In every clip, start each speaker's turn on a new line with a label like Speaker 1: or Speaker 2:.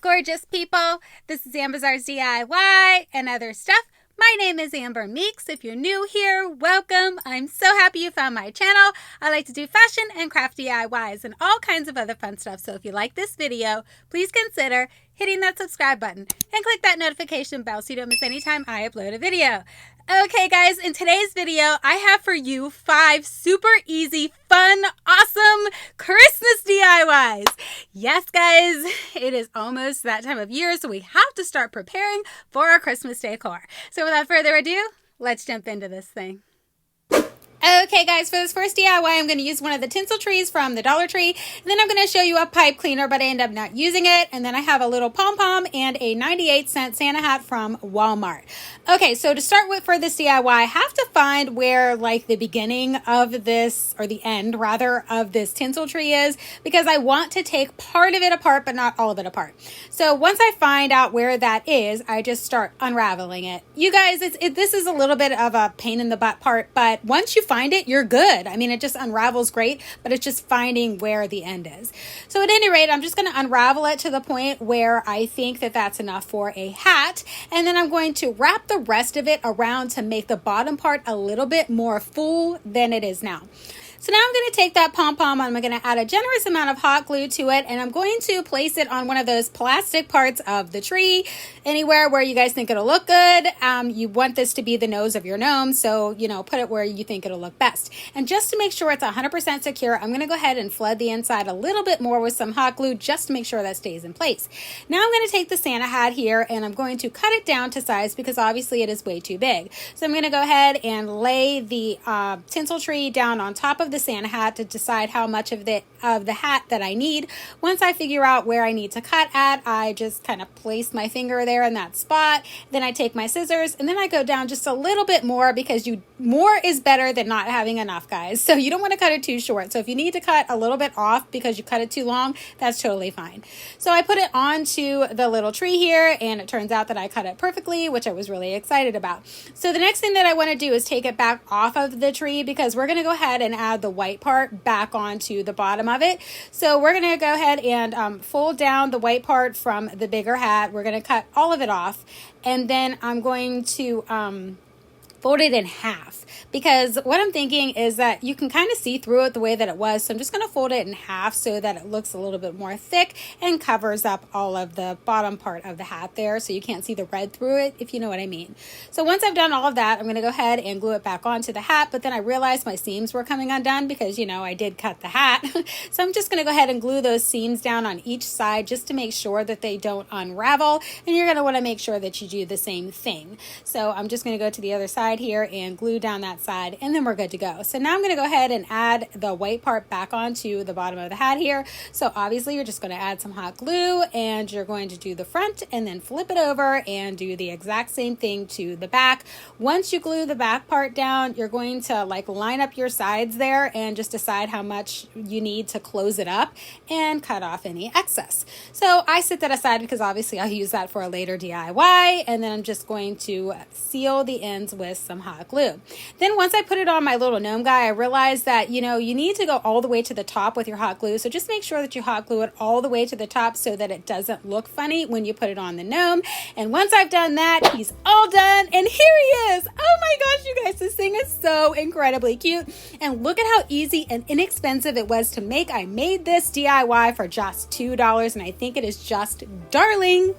Speaker 1: gorgeous people? This is Amber's DIY and other stuff. My name is Amber Meeks. If you're new here, welcome. I'm so happy you found my channel. I like to do fashion and craft DIYs and all kinds of other fun stuff. So if you like this video, please consider hitting that subscribe button and click that notification bell so you don't miss any time I upload a video. Okay guys, in today's video, I have for you 5 super easy, fun, awesome Christmas DIYs. Yes guys, it is almost that time of year, so we have to start preparing for our Christmas decor. So without further ado, let's jump into this thing. Okay guys, for this first DIY, I'm going to use one of the tinsel trees from the Dollar Tree. And then I'm going to show you a pipe cleaner, but I end up not using it. And then I have a little pom-pom and a 98-cent Santa hat from Walmart. Okay, so to start with for this DIY, I have to find where like the beginning of this, or the end rather, of this tinsel tree is, because I want to take part of it apart, but not all of it apart. So once I find out where that is, I just start unraveling it. You guys, this is a little bit of a pain in the butt part, but once you find it, you're good. I mean, it just unravels great, but it's just finding where the end is. So at any rate, I'm just going to unravel it to the point where I think that that's enough for a hat. And then I'm going to wrap the rest of it around to make the bottom part a little bit more full than it is now. So now I'm going to take that pom-pom and I'm going to add a generous amount of hot glue to it, and I'm going to place it on one of those plastic parts of the tree, anywhere where you guys think it'll look good. You want this to be the nose of your gnome, so, you know, put it where you think it'll look best. And just to make sure it's 100% secure, I'm going to go ahead and flood the inside a little bit more with some hot glue just to make sure that stays in place. Now I'm going to take the Santa hat here and I'm going to cut it down to size because obviously it is way too big. So I'm going to go ahead and lay the tinsel tree down on top of the Santa hat to decide how much of the hat that I need. Once I figure out where I need to cut at, I just kind of place my finger there in that spot. Then I take my scissors and then I go down just a little bit more, because more is better than not having enough, guys. So you don't want to cut it too short. So if you need to cut a little bit off because you cut it too long, that's totally fine. So I put it onto the little tree here, and it turns out that I cut it perfectly, which I was really excited about. So the next thing that I want to do is take it back off of the tree, because we're going to go ahead and add the white part back onto the bottom of it. So we're going to go ahead and fold down the white part from the bigger hat. We're going to cut all of it off, and then I'm going to fold it in half, because what I'm thinking is that you can kind of see through it the way that it was. So I'm just going to fold it in half so that it looks a little bit more thick and covers up all of the bottom part of the hat there, so you can't see the red through it, if you know what I mean. So once I've done all of that, I'm going to go ahead and glue it back onto the hat, but then I realized my seams were coming undone because, you know, I did cut the hat. So I'm just going to go ahead and glue those seams down on each side just to make sure that they don't unravel, and you're going to want to make sure that you do the same thing. So I'm just going to go to the other side here and glue down that side, and then we're good to go. So now I'm going to go ahead and add the white part back onto the bottom of the hat here. So obviously you're just going to add some hot glue, and you're going to do the front and then flip it over and do the exact same thing to the back. Once you glue the back part down, you're going to like line up your sides there and just decide how much you need to close it up and cut off any excess. So I set that aside because obviously I'll use that for a later DIY, and then I'm just going to seal the ends with some hot glue. Then once I put it on my little gnome guy, I realized that, you know, you need to go all the way to the top with your hot glue. So just make sure that you hot glue it all the way to the top so that it doesn't look funny when you put it on the gnome. And once I've done that, he's all done, and here he is. Oh my gosh, you guys, this thing is so incredibly cute. And look at how easy and inexpensive it was to make. I made this DIY for just $2, and I think it is just darling.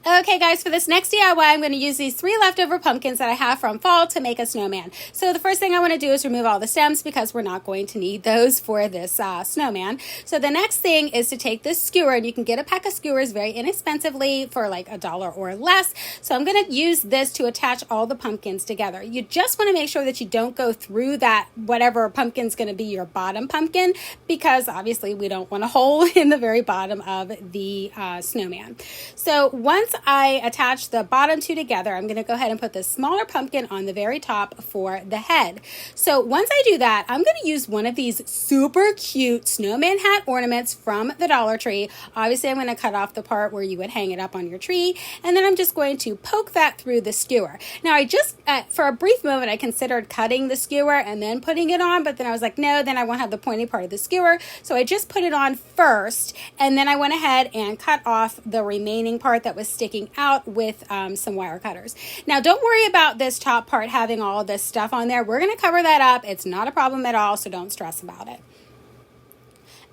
Speaker 1: Okay guys, for this next DIY, I'm going to use these 3 leftover pumpkins that I have from fall to make a snowman. So the first thing I want to do is remove all the stems, because we're not going to need those for this snowman. So the next thing is to take this skewer, and you can get a pack of skewers very inexpensively for like $1 or less. So I'm going to use this to attach all the pumpkins together. You just want to make sure that you don't go through that whatever pumpkin's going to be your bottom pumpkin, because obviously we don't want a hole in the very bottom of the snowman. So once I attach the bottom two together, I'm going to go ahead and put this smaller pumpkin on the very top for the head. So once I do that, I'm going to use one of these super cute snowman hat ornaments from the Dollar Tree. Obviously, I'm going to cut off the part where you would hang it up on your tree, and then I'm just going to poke that through the skewer. Now, I just, for a brief moment, I considered cutting the skewer and then putting it on, but then I was like, no, then I won't have the pointy part of the skewer. So I just put it on first, and then I went ahead and cut off the remaining part that was sticking out with some wire cutters. Now, don't worry about this top part having all of this stuff on there. We're going to cover that up. It's not a problem at all, so don't stress about it.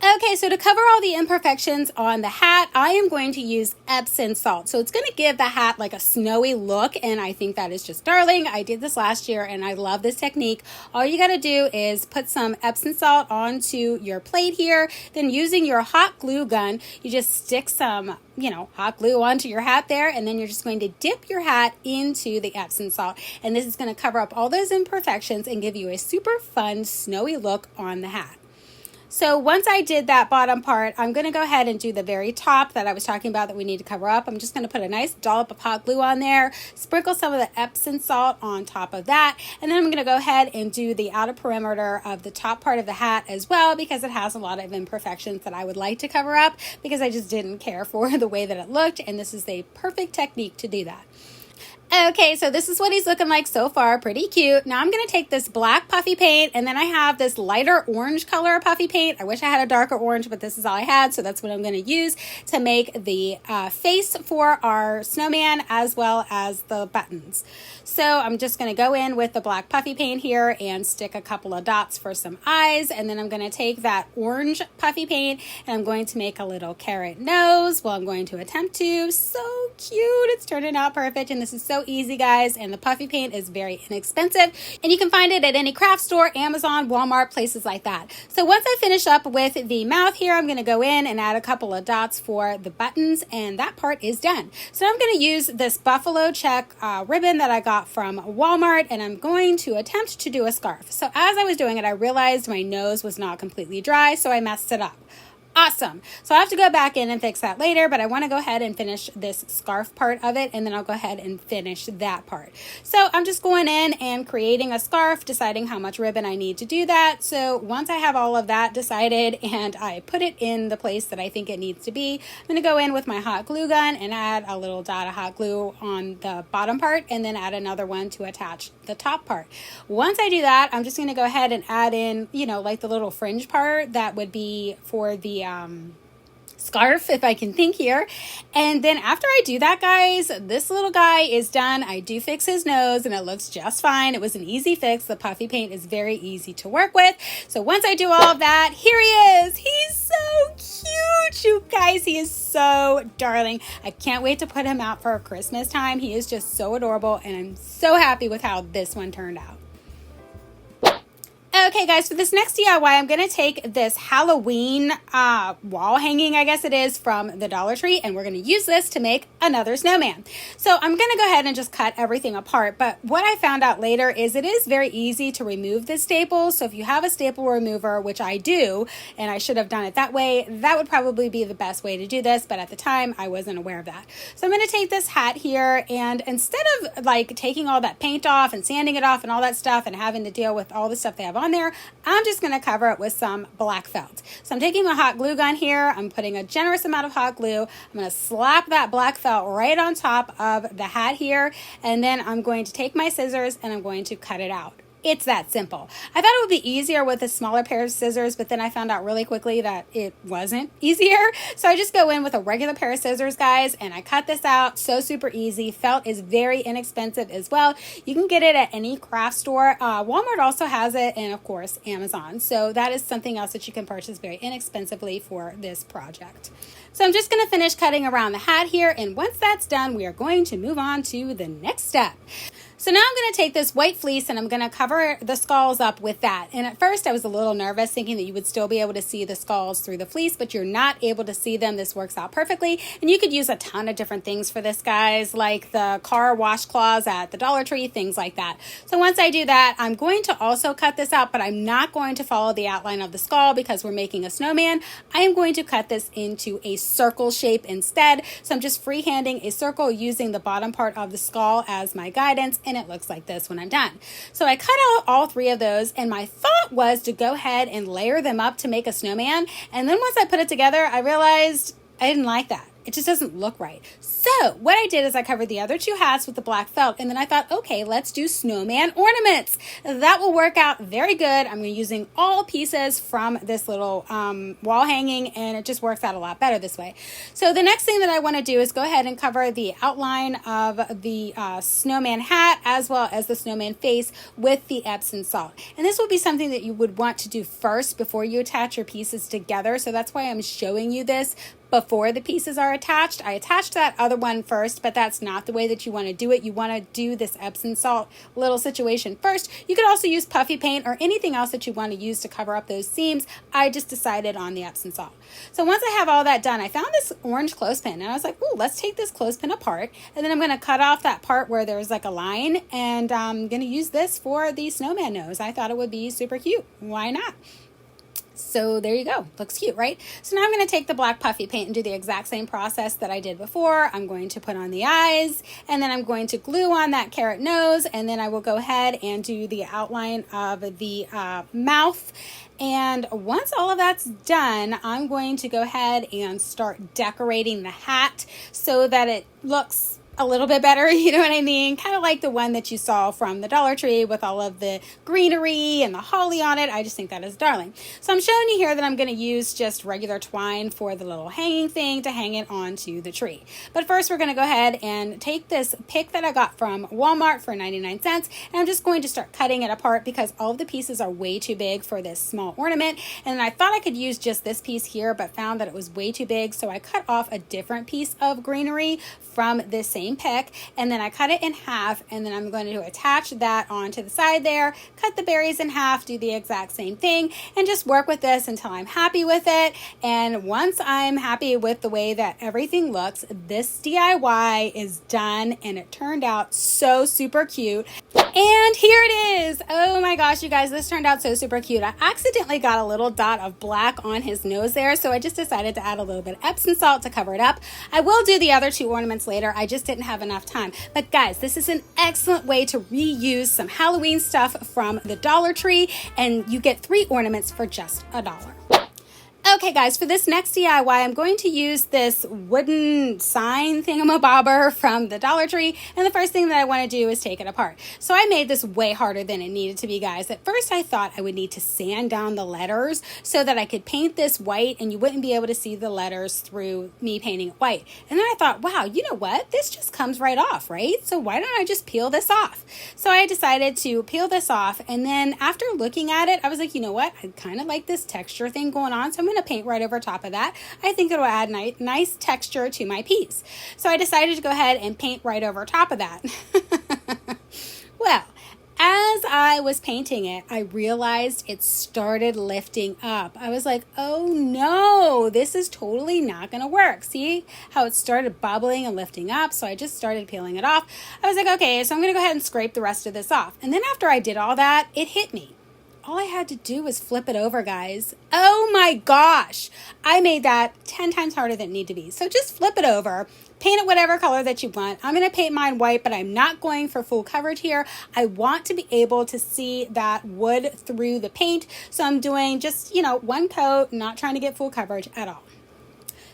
Speaker 1: Okay, so to cover all the imperfections on the hat, I am going to use Epsom salt. So it's going to give the hat like a snowy look, and I think that is just darling. I did this last year, and I love this technique. All you got to do is put some Epsom salt onto your plate here. Then using your hot glue gun, you just stick some, hot glue onto your hat there, and then you're just going to dip your hat into the Epsom salt. And this is going to cover up all those imperfections and give you a super fun, snowy look on the hat. So once I did that bottom part, I'm going to go ahead and do the very top that I was talking about that we need to cover up. I'm just going to put a nice dollop of hot glue on there, sprinkle some of the Epsom salt on top of that, and then I'm going to go ahead and do the outer perimeter of the top part of the hat as well, because it has a lot of imperfections that I would like to cover up because I just didn't care for the way that it looked, and this is a perfect technique to do that. Okay, so this is what he's looking like so far. Pretty cute. Now I'm going to take this black puffy paint, and then I have this lighter orange color puffy paint. I wish I had a darker orange, but this is all I had, so that's what I'm going to use to make the face for our snowman as well as the buttons. So I'm just going to go in with the black puffy paint here and stick a couple of dots for some eyes, and then I'm going to take that orange puffy paint and I'm going to make a little carrot nose. Well, I'm going to attempt to. So cute. It's turning out perfect, and this is so easy, guys, and the puffy paint is very inexpensive, and you can find it at any craft store, Amazon, Walmart, places like that. So once I finish up with the mouth here, I'm going to go in and add a couple of dots for the buttons, and that part is done. So I'm going to use this buffalo check ribbon that I got from Walmart, and I'm going to attempt to do a scarf. So as I was doing it, I realized my nose was not completely dry, so I messed it up. Awesome. So I have to go back in and fix that later, but I want to go ahead and finish this scarf part of it, and then I'll go ahead and finish that part. So I'm just going in and creating a scarf, deciding how much ribbon I need to do that. So once I have all of that decided and I put it in the place that I think it needs to be, I'm going to go in with my hot glue gun and add a little dot of hot glue on the bottom part, and then add another one to attach the top part. Once I do that, I'm just going to go ahead and add in, like the little fringe part that would be for the scarf, if I can think here. And then after I do that, guys, this little guy is done. I do fix his nose and it looks just fine. It was an easy fix. The puffy paint is very easy to work with. So once I do all of that, here he is. He's so cute, you guys. He is so darling. I can't wait to put him out for Christmas time. He is just so adorable, and I'm so happy with how this one turned out. Okay, guys, for this next DIY, I'm going to take this Halloween wall hanging, I guess it is, from the Dollar Tree, and we're going to use this to make another snowman. So I'm going to go ahead and just cut everything apart, but what I found out later is it is very easy to remove this staple. So if you have a staple remover, which I do, and I should have done it that way, that would probably be the best way to do this, but at the time, I wasn't aware of that. So I'm going to take this hat here, and instead of like taking all that paint off and sanding it off and all that stuff and having to deal with all the stuff they have on there, I'm just going to cover it with some black felt. So I'm taking my hot glue gun here. I'm putting a generous amount of hot glue. I'm going to slap that black felt right on top of the hat here, and then I'm going to take my scissors and I'm going to cut it out. It's that simple. I thought it would be easier with a smaller pair of scissors, but then I found out really quickly that it wasn't easier. So I just go in with a regular pair of scissors, guys, and I cut this out. So super easy. Felt is very inexpensive as well. You can get it at any craft store. Walmart also has it, and of course, Amazon. So that is something else that you can purchase very inexpensively for this project. So I'm just going to finish cutting around the hat here, and once that's done, we are going to move on to the next step. So now I'm going to take this white fleece and I'm going to cover the skulls up with that. And at first I was a little nervous thinking that you would still be able to see the skulls through the fleece, but you're not able to see them. This works out perfectly. And you could use a ton of different things for this, guys, like the car washcloths at the Dollar Tree, things like that. So once I do that, I'm going to also cut this out, but I'm not going to follow the outline of the skull because we're making a snowman. I am going to cut this into a circle shape instead. So I'm just freehanding a circle using the bottom part of the skull as my guidance, and it looks like this when I'm done. So I cut out all three of those, and my thought was to go ahead and layer them up to make a snowman. And then once I put it together, I realized I didn't like that. It just doesn't look right. So what I did is I covered the other two hats with the black felt, and then I thought, okay, let's do snowman ornaments. That will work out very good. I'm going to be using all pieces from this little wall hanging, and it just works out a lot better this way. So the next thing that I want to do is go ahead and cover the outline of the snowman hat as well as the snowman face with the Epsom salt. And this will be something that you would want to do first before you attach your pieces together. So that's why I'm showing you this before the pieces are attached. I attached that other one first, but that's not the way that you want to do it. You want to do this Epsom salt little situation first. You could also use puffy paint or anything else that you want to use to cover up those seams. I just decided on the Epsom salt. So once I have all that done, I found this orange clothespin, and I was like, ooh, let's take this clothespin apart, and then I'm going to cut off that part where there's like a line, and I'm going to use this for the snowman nose. I thought it would be super cute. Why not? So there you go. Looks cute, right? So now I'm going to take the black puffy paint and do the exact same process that I did before. I'm going to put on the eyes, and then I'm going to glue on that carrot nose, and then I will go ahead and do the outline of the mouth. And once all of that's done, I'm going to go ahead and start decorating the hat so that it looks a little bit better, you know what I mean? Kind of like the one that you saw from the Dollar Tree with all of the greenery and the holly on it. I just think that is darling. So I'm showing you here that I'm going to use just regular twine for the little hanging thing to hang it onto the tree. But first we're going to go ahead and take this pick that I got from Walmart for 99 cents, and I'm just going to start cutting it apart because all of the pieces are way too big for this small ornament. And I thought I could use just this piece here, but found that it was way too big. So I cut off a different piece of greenery from this same pick, and then I cut it in half, and then I'm going to attach that onto the side there, cut the berries in half, do the exact same thing, and just work with this until I'm happy with it. And once I'm happy with the way that everything looks, this DIY is done, and it turned out so super cute. And here it is. Oh my gosh, you guys, this turned out so super cute. I accidentally got a little dot of black on his nose there, so I just decided to add a little bit of Epsom salt to cover it up. I will do the other two ornaments later. I just didn't have enough time. But guys, this is an excellent way to reuse some Halloween stuff from the Dollar Tree, and you get 3 ornaments for just $1. Okay guys, for this next DIY, I'm going to use this wooden sign thingamabobber from the Dollar Tree, and the first thing that I want to do is take it apart. So I made this way harder than it needed to be, guys. At first I thought I would need to sand down the letters so that I could paint this white and you wouldn't be able to see the letters through me painting it white. And then I thought, wow, you know what? This just comes right off, right? So why don't I just peel this off? So I decided to peel this off, and then after looking at it, I was like, you know what? I kind of like this texture thing going on, so I'm going to paint right over top of that. I think it'll add nice texture to my piece. So I decided to go ahead and paint right over top of that. Well, as I was painting it, I realized it started lifting up. I was like, oh no, this is totally not going to work. See how it started bubbling and lifting up? So I just started peeling it off. I was like, okay, so I'm going to go ahead and scrape the rest of this off. And then after I did all that, it hit me. All I had to do was flip it over, guys. Oh my gosh. I made that 10 times harder than it needed to be. So just flip it over, paint it whatever color that you want. I'm going to paint mine white, but I'm not going for full coverage here. I want to be able to see that wood through the paint. So I'm doing just, one coat, not trying to get full coverage at all.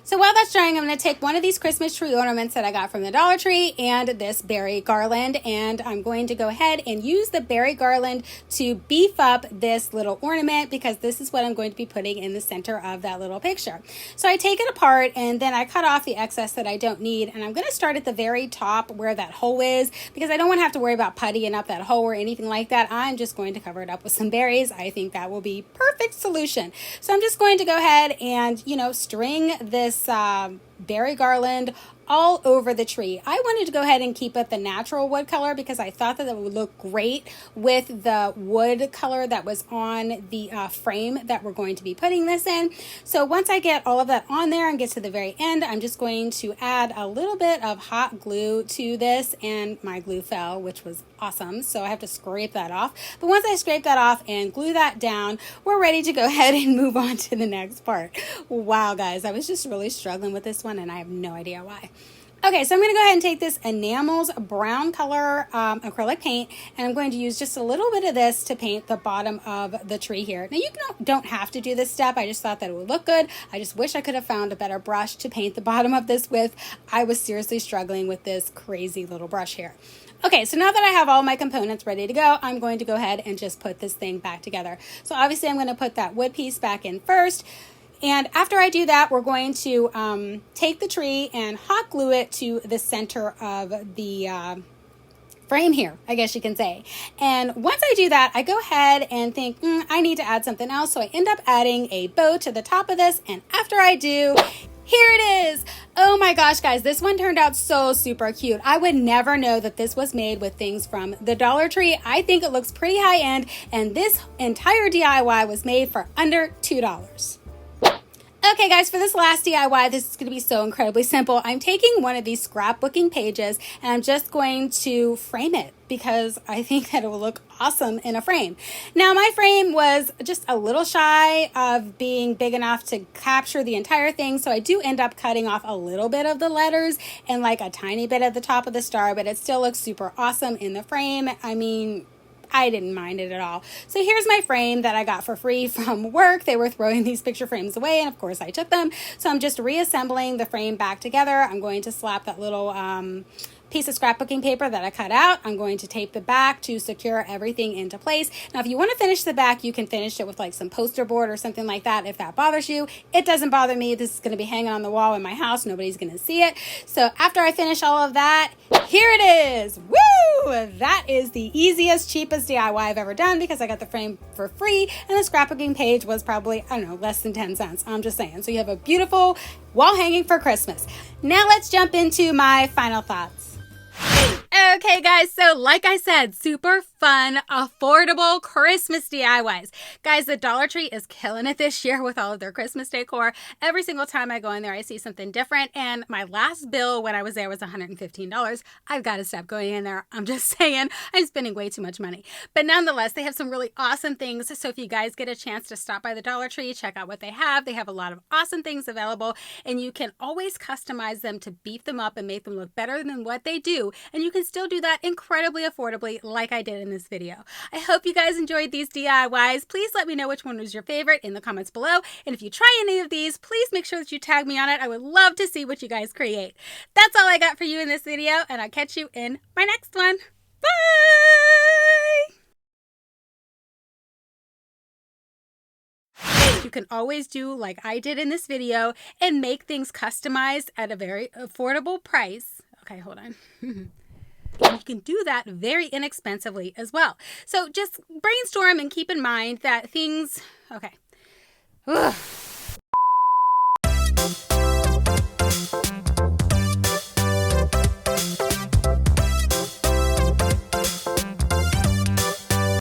Speaker 1: So while that's drying, I'm going to take one of these Christmas tree ornaments that I got from the Dollar Tree and this berry garland, and I'm going to go ahead and use the berry garland to beef up this little ornament because this is what I'm going to be putting in the center of that little picture. So I take it apart and then I cut off the excess that I don't need, and I'm going to start at the very top where that hole is because I don't want to have to worry about puttying up that hole or anything like that. I'm just going to cover it up with some berries. I think that will be perfect solution. So I'm just going to go ahead and, string this berry garland all over the tree. I wanted to go ahead and keep it the natural wood color because I thought that it would look great with the wood color that was on the frame that we're going to be putting this in. So once I get all of that on there and get to the very end, I'm just going to add a little bit of hot glue to this, and my glue fell, which was awesome. So I have to scrape that off. But once I scrape that off and glue that down, we're ready to go ahead and move on to the next part. Wow, guys, I was just really struggling with this one and I have no idea why. Okay, so I'm going to go ahead and take this Enamel's brown color acrylic paint, and I'm going to use just a little bit of this to paint the bottom of the tree here. Now, you don't have to do this step. I just thought that it would look good. I just wish I could have found a better brush to paint the bottom of this with. I was seriously struggling with this crazy little brush here. Okay, so now that I have all my components ready to go, I'm going to go ahead and just put this thing back together. So obviously I'm going to put that wood piece back in first. And after I do that, we're going to take the tree and hot glue it to the center of the frame here, I guess you can say. And once I do that, I go ahead and think, I need to add something else. So I end up adding a bow to the top of this. And after I do, here it is. Oh my gosh, guys, this one turned out so super cute. I would never know that this was made with things from the Dollar Tree. I think it looks pretty high end, and this entire DIY was made for under $2. Okay, guys, for this last DIY, this is going to be so incredibly simple. I'm taking one of these scrapbooking pages and I'm just going to frame it because I think that it will look awesome in a frame. Now, my frame was just a little shy of being big enough to capture the entire thing, so I do end up cutting off a little bit of the letters and like a tiny bit at the top of the star, but it still looks super awesome in the frame. I mean, I didn't mind it at all. So here's my frame that I got for free from work. They were throwing these picture frames away, and of course I took them. So I'm just reassembling the frame back together. I'm going to slap that little piece of scrapbooking paper that I cut out. I'm going to tape the back to secure everything into place. Now, if you want to finish the back, you can finish it with like some poster board or something like that if that bothers you. It doesn't bother me. This is going to be hanging on the wall in my house. Nobody's going to see it. So after I finish all of that, here it is. Woo! That is the easiest, cheapest DIY I've ever done because I got the frame for free and the scrapbooking page was probably, I don't know, less than 10 cents. I'm just saying. So you have a beautiful wall hanging for Christmas. Now let's jump into my final thoughts. Okay, guys, so like I said, super fun, affordable Christmas DIYs. Guys, the Dollar Tree is killing it this year with all of their Christmas decor. Every single time I go in there, I see something different. And my last bill when I was there was $115. I've got to stop going in there. I'm just saying, I'm spending way too much money. But nonetheless, they have some really awesome things. So if you guys get a chance to stop by the Dollar Tree, check out what they have. They have a lot of awesome things available, and you can always customize them to beef them up and make them look better than what they do. And you can still do that incredibly affordably like I did in this video. I hope you guys enjoyed these DIYs. Please let me know which one was your favorite in the comments below. And if you try any of these, please make sure that you tag me on it. I would love to see what you guys create. That's all I got for you in this video, and I'll catch you in my next one. Bye! You can always do like I did in this video and make things customized at a very affordable price. Okay, hold on. You can do that very inexpensively as well. So just brainstorm and keep in mind that things, okay. Ugh.